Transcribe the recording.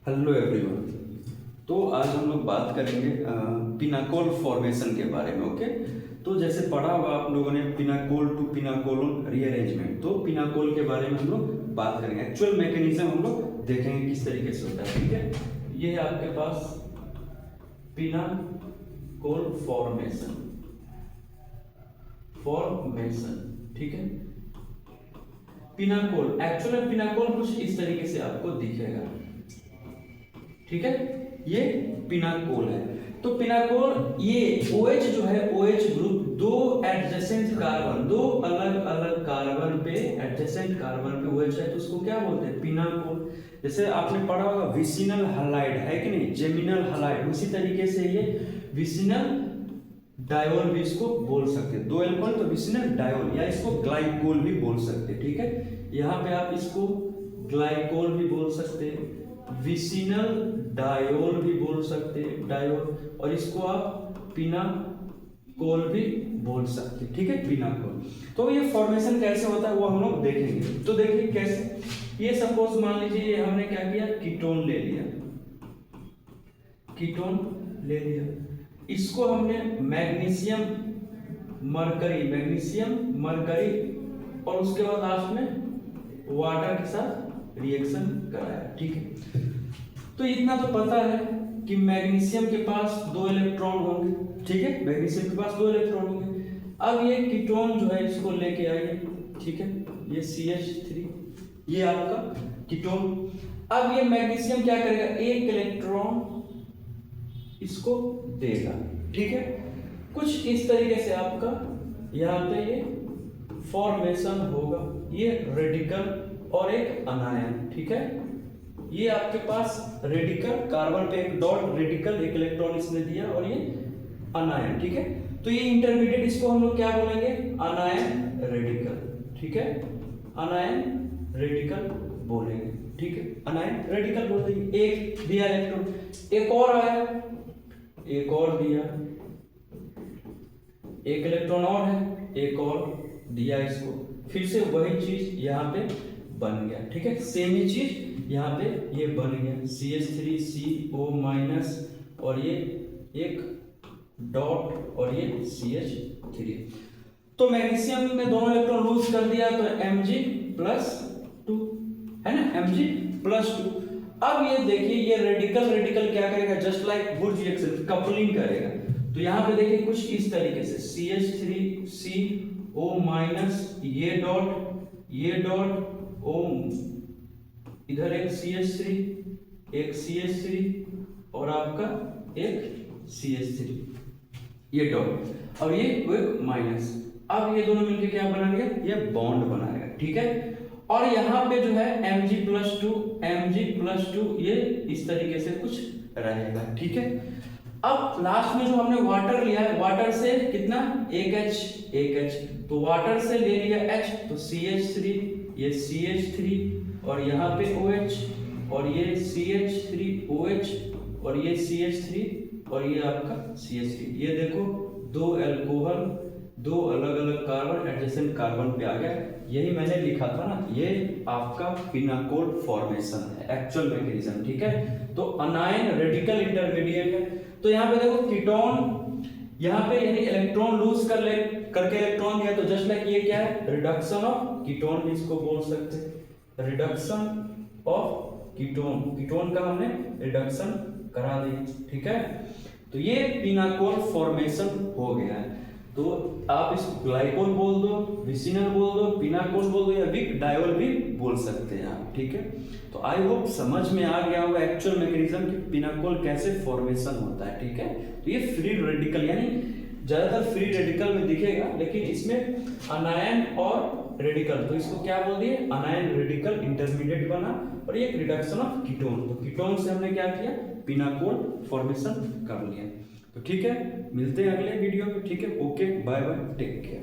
Hello everyone. तो आज हम लोग बात करेंगे पिनाकोल फॉर्मेशन के बारे में। ओके, तो जैसे पढ़ा होगा आप लोगों ने पिनाकोल टू पिनाकोलन रीअरेंजमेंट, तो पिनाकोल के बारे में हम लोग बात करेंगे। एक्चुअल मैकेनिज्म हम लोग देखेंगे किस तरीके से होता है। ठीक है, ये है आपके पास पिनाकोल फॉर्मेशन। ठीक है, पिनाकोल एक्चुअल पिनाकोल कुछ इस तरीके से आपको दिखेगा। ठीक है, ये पिनाकोल है। तो पिनाकोल ये OH जो है, OH ग्रुप दो एडजेसेंट कार्बन, दो अलग अलग कार्बन पे एडजेसेंट कार्बन पे OH है, तो उसको क्या बोलते हैं? पिनाकोल। जैसे आपने पढ़ा होगा विसिनल हैलाइड है कि नहीं, जेमिनल हैलाइड, उसी तरीके से ये विसिनल डायोल भी इसको बोल सकते हैं। दो एल्कोहल तो विसिनल डायोल, या इसको ग्लाइकोल भी बोल सकते हैं। ठीक है, यहाँ पे आप इसको ग्लाइकोल भी बोल सकते हैं, विसिनल डायोल भी बोल सकते हैं, डायोल, और इसको आप पिनाकोल भी बोल सकते हैं। ठीक है, पिनाकोल। तो ये फॉर्मेशन कैसे होता है वो हम लोग देखेंगे। तो देखिए कैसे, ये सपोज मान लीजिए ये हमने क्या किया, कीटोन ले लिया, कीटोन ले लिया, इसको हमने मैग्नीशियम मरकरी और उसके बाद लास्ट में वाटर के साथ रिएक्शन कराया। ठीक है, तो इतना तो पता है कि मैग्नीशियम के पास 2 इलेक्ट्रॉन होंगे। ठीक है, मैग्नीशियम के पास 2 इलेक्ट्रॉन होंगे। अब ये कीटोन जो है इसको लेके आइए। ठीक है, ये CH3, ये आपका कीटोन। अब ये मैग्नीशियम क्या करेगा, 1 इलेक्ट्रॉन इसको देगा। ठीक है, कुछ इस तरीके से आपका यहाँ पे ये फॉर्मेशन होगा, ये रेडिकल और एक अनायन। ठीक है, ये आपके पास रेडिकल, कार्बन पे एक डॉट रेडिकल, 1 इलेक्ट्रॉन इसने दिया, और ये अनायन। ठीक है, तो ये इंटरमीडिएट, इसको हम लोग क्या बोलेंगे, अनायन रेडिकल। ठीक है, अनायन रेडिकल बोलेंगे। ठीक है, अनायन रेडिकल बोल देंगे। एक दिया इलेक्ट्रॉन, एक और आया, एक और दिया, 1 इलेक्ट्रॉन और है, एक और दिया इसको, फिर से वही चीज यहाँ पे बन गया। ठीक है, सेम ही चीज यहाँ पे ये बन गया, CH3CO- और ये एक डॉट और ये CH3। तो मैग्नीशियम में दोनों इलेक्ट्रॉन लूज कर दिया तो Mg+2 है ना, Mg+2। अब ये देखिए, ये रेडिकल क्या करेगा, just like would reaction, coupling करेगा। तो यहाँ पे देखिए कुछ इस तरीके से CH3CO-, ये डॉट O, इधर एक CH3, एक CH3 और आपका एक CH3, ये डॉट और ये एक माइनस। अब ये दोनों मिलकर क्या बनाएंगे, ये बॉन्ड बनाएगा। ठीक है, और यहाँ पे जो है Mg+2 ये इस तरीके से कुछ रहेगा। ठीक है, अब लास्ट में जो हमने वाटर लिया है, वाटर से कितना, 1H, तो वाटर से ले लिया H, तो CH3, ये CH3 और यहाँ पे OH, और ये CH3OH और ये CH3 और ये आपका CH3। ये देखो 2 अल्कोहल, 2 अलग अलग कार्बन एडजेसेंट कार्बन पे आ गया। यही मैंने लिखा था ना, ये आपका पिनाकोल फॉर्मेशन है, एक्चुअल मैकेनिज्म। ठीक है, तो अनायन रेडिकल इंटरमीडिएट है। तो यहाँ पे देखो कीटोन, यहाँ पे यानी इलेक्ट्रॉन लूज करके इलेक्ट्रॉन दिया, तो जस्ट लाइक ये क्या है, रिडक्शन ऑफ कीटोन भी इसको बोल सकते हैं, रिडक्शन ऑफ कीटोन का हमने रिडक्शन करा दी। ठीक है, तो ये पिनाकोल फॉर्मेशन हो गया है। तो आप इसको ग्लाइकोल बोल दो, विसिनल बोल दो, पिनाकोल बोल दो, या विक डायोल भी बोल सकते हैं आप। ठीक है, तो आई होप समझ में आ गया होगा एक्चुअल मैकेनिज्म कि पिनाकोल कैसे फॉर्मेशन होता है। ठीक है, तो ये फ्री रेडिकल, यानी ज्यादातर फ्री रेडिकल में दिखेगा, लेकिन इसमें अनायन और रेडिकल, तो इसको क्या बोल दिए, अनायन रेडिकल इंटरमीडिएट बना, और ये रिडक्शन ऑफ कीटोन, तो कीटोन से हमने क्या किया, पिनाकोल फॉर्मेशन कर लिया। तो ठीक है, मिलते हैं अगले वीडियो में। ठीक है, okay, bye bye, take care.